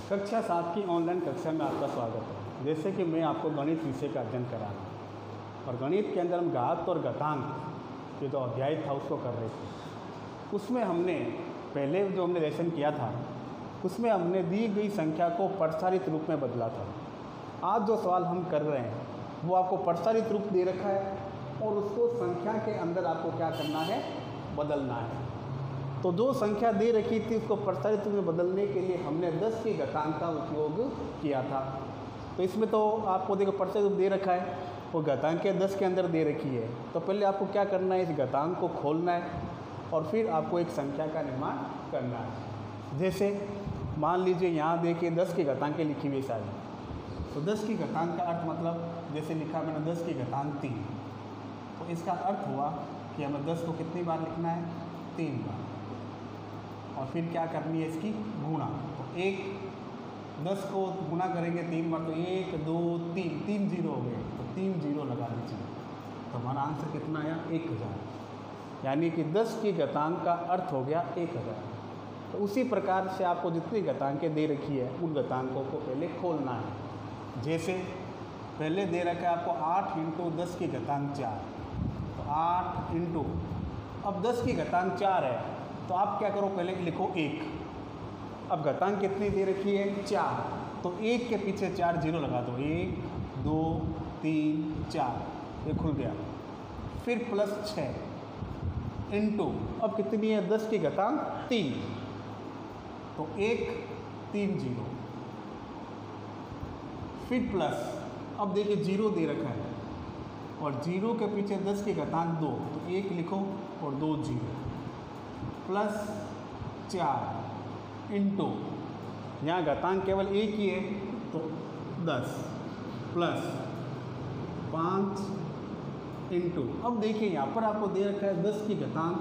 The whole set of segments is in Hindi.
कक्षा 7 की ऑनलाइन कक्षा में आपका स्वागत है। जैसे कि मैं आपको गणित विषय का अध्ययन करा रहा हूँ और गणित के अंदर हम घात और घातांक के जो अध्याय था उसको कर रहे थे। उसमें हमने पहले जो हमने लेसन किया था उसमें हमने दी गई संख्या को प्रसारित रूप में बदला था। आज जो सवाल हम कर रहे हैं वो आपको प्रसारित रूप दे रखा है और उसको संख्या के अंदर आपको क्या करना है, बदलना है। तो जो संख्या दे रखी थी उसको प्रसारित रूप में बदलने के लिए हमने 10 की घातांक का उपयोग किया था। तो इसमें तो आपको देखो प्रसारित रूप दे रखा है, वो घातांक के 10 के अंदर दे रखी है। तो पहले आपको क्या करना है, इस घातांक को खोलना है और फिर आपको एक संख्या का निर्माण करना है। जैसे मान लीजिए यहाँ देखिए 10 की घातांक लिखी हुई सारी। तो 10 की घातांक का अर्थ मतलब जैसे लिखा मैंने 10 की घातांक 3। तो इसका अर्थ हुआ कि हमें 10 को कितनी बार लिखना है, 3 बार। और फिर क्या करनी है, इसकी गुणा। तो 10 को गुणा करेंगे 3 बार तो 1 2 3 3 जीरो हो गए, तो 3 जीरो लगा दीजिए। तो हमारा आंसर कितना आया, 1000। यानी कि 10 की घातांक का अर्थ हो गया 1000। तो उसी प्रकार से आपको जितनी घातांकें दे रखी है उन घातांकों को पहले खोलना है। जैसे पहले दे रखा है आपको 8 × 10 की घातांक 4। तो 8 इंटू, अब 10 की घातांक 4 है तो आप क्या करो, पहले लिखो 1। अब घातांक कितनी दे रखी है, 4। तो 1 के पीछे 4 जीरो लगा दो, 1 2 3 4, ये खुल गया। फिर प्लस 6 इंटू, अब कितनी है, 10 की घातांक 3। तो 1 3 जीरो, फिर प्लस, अब देखिए जीरो दे रखा है और जीरो के पीछे 10 की घातांक 2, तो 1 लिखो और 2 जीरो, प्लस 4 इंटू, यहाँ घातांक केवल एक ही है तो 10, प्लस 5 इंटू, अब देखिए यहाँ पर आपको दे रखा है 10 की घातांक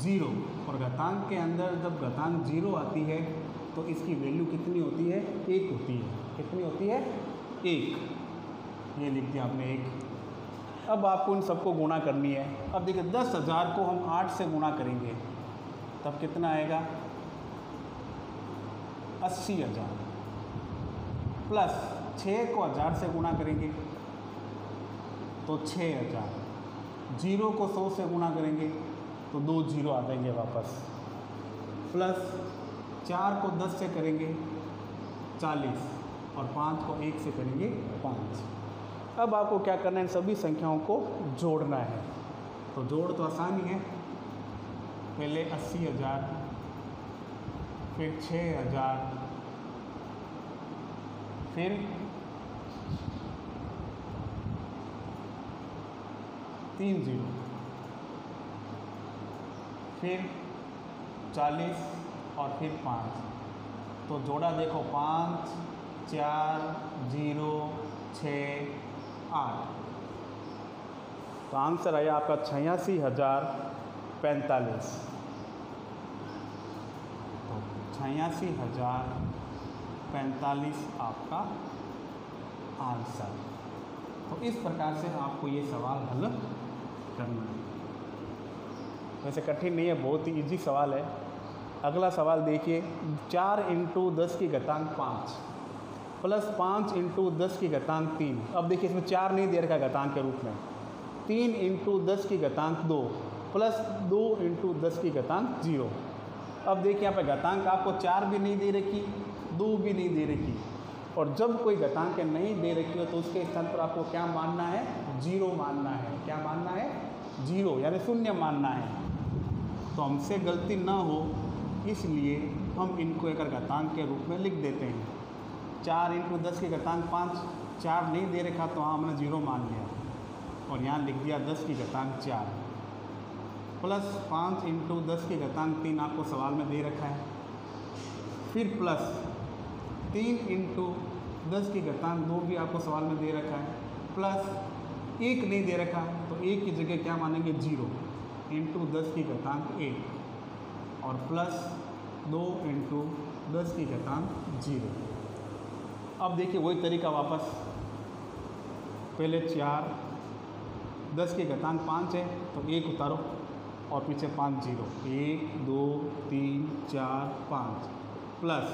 0 और घातांक के अंदर जब घातांक 0 आती है तो इसकी वैल्यू कितनी होती है, 1 होती है। कितनी होती है, 1। ये लिख दिया आपने 1। अब आपको इन सबको गुणा करनी है। अब देखिए 10,000 को हम 8 से गुणा करेंगे तब कितना आएगा, 80,000। प्लस 6 को 1000 से गुणा करेंगे तो 6000। 0 को 100 से गुणा करेंगे तो 2 जीरो आ जाएंगे वापस। प्लस 4 को 10 से करेंगे 40 और 5 को 1 से करेंगे 5। अब आपको क्या करना है, इन सभी संख्याओं को जोड़ना है। तो जोड़ तो आसान ही है, पहले 80,000, फिर 6000, फिर 3 जीरो, फिर 40 और फिर 5। तो जोड़ा देखो 5 4 0 6 8। तो आंसर आया आपका 86,045। तो 86,045 आपका आंसर। तो इस प्रकार से आपको ये सवाल हल करना है। वैसे कठिन नहीं है, बहुत ही इजी सवाल है। अगला सवाल देखिए, 4 × 10 की घातांक 5 प्लस 5 × 10 की घातांक 3। अब देखिए इसमें 4 नहीं दे रखा घातांक के रूप में। 3 × 10 की घातांक 2 प्लस 2 × 10 की घातांक 0। अब देखिए यहाँ पे घातांक आपको 4 भी नहीं दे रखी, 2 भी नहीं दे रखी। और जब कोई घातांक नहीं दे रखी हो तो उसके स्थान पर आपको क्या मानना है, 0 मानना है। क्या मानना है, 0 यानी शून्य मानना है। तो हमसे गलती ना हो इसलिए हम इनको एक घातांक के रूप में लिख देते हैं। 4 × 10 की घातांक 5, 4 नहीं दे रखा तो हमने 0 मान लिया और यहाँ लिख दिया 10 की घातांक 4, प्लस 5 × 10 की घातांक 3 आपको सवाल में दे रखा है। फिर प्लस 3 × 10 की घातांक 2 भी आपको सवाल में दे रखा है। प्लस 1 नहीं दे रखा तो 1 की जगह क्या मानेंगे, 0 × 10 की घातांक 1 और प्लस 2 × 10 की घातांक 0। अब देखिए वही तरीका वापस, पहले 4, 10 की घातांक 5 है तो 1 उतारो और पीछे 5 जीरो, 1 2 3 4 5 प्लस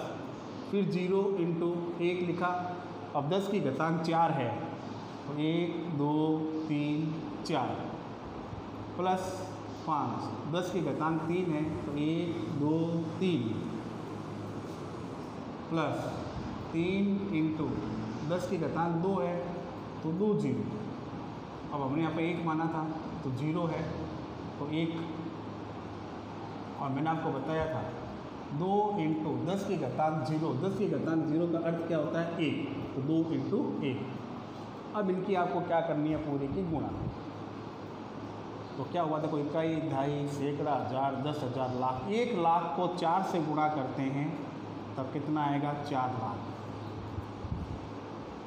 फिर 0 इंटू 1 लिखा। अब 10 की घातांक 4 है तो 1 2 3 4 प्लस 5। 10 की घातांक 3 है तो 1 2 3 प्लस 3 इंटू 10 की घातांक 2 है तो 2 0। अब हमने यहाँ पे 1 माना था तो 0 है तो 1, और मैंने आपको बताया था 2 इंटू 10 की घातांक 0। 10 की घातांक 0 का अर्थ क्या होता है 1, तो 2 इंटू 1। अब इनकी आपको क्या करनी है, पूरी की गुणा। तो क्या हुआ था, कोई इकाई, दहाई, सैकड़ा, हज़ार, 10,000, लाख। 1 लाख को 4 से गुणा करते हैं तब कितना आएगा 4 लाख।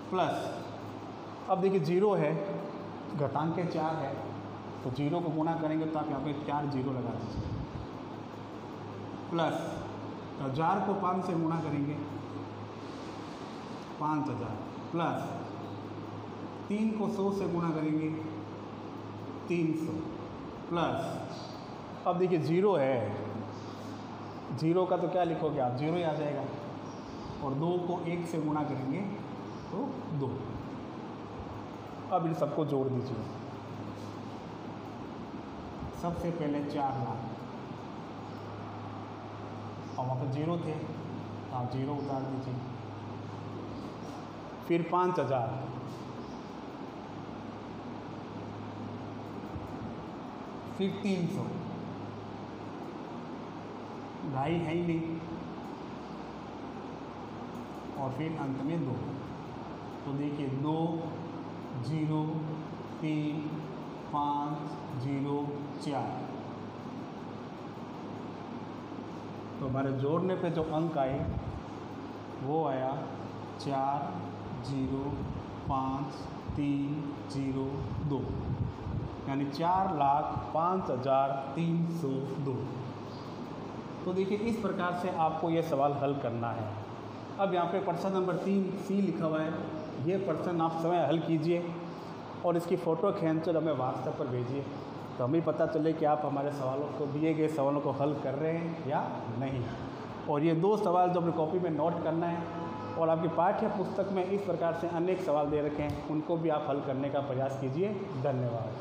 प्लस अब देखिए 0 है, घातांक के 4 है तो 0 को गुणा करेंगे तो आप यहाँ पे 4 0 लगा दीजिए। प्लस 1000 को 5 से गुणा करेंगे 5000। प्लस 3 को 100 से गुणा करेंगे 300। प्लस अब देखिए 0 है, 0 का तो क्या लिखोगे आप, 0 ही आ जाएगा। और 2 को 1 से गुणा करेंगे तो 2। अब इन सबको जोड़ दीजिए। सबसे पहले 4 लाख, और वहाँ पर 0 थे तो आप 0 उतार दीजिए। फिर 5000, फिर 300, ढाई है ही नहीं, और फिर अंत में 2। तो देखिए 2 0 3 5 0 4। तो हमारे जोड़ने पे जो अंक आए वो आया 4 0 5 3 0 2, यानी 4,05,302। तो देखिए इस प्रकार से आपको ये सवाल हल करना है। अब यहाँ पे प्रश्न नंबर 3 सी लिखा हुआ है, ये प्रश्न आप स्वयं हल कीजिए और इसकी फ़ोटो खींचकर हमें व्हाट्सएप पर भेजिए, तो हमें पता चले कि आप हमारे सवालों को, दिए गए सवालों को हल कर रहे हैं या नहीं। और ये 2 सवाल जो अपनी कॉपी में नोट करना है, और आपकी पाठ्य पुस्तक में इस प्रकार से अनेक सवाल दे रखे हैं, उनको भी आप हल करने का प्रयास कीजिए। धन्यवाद।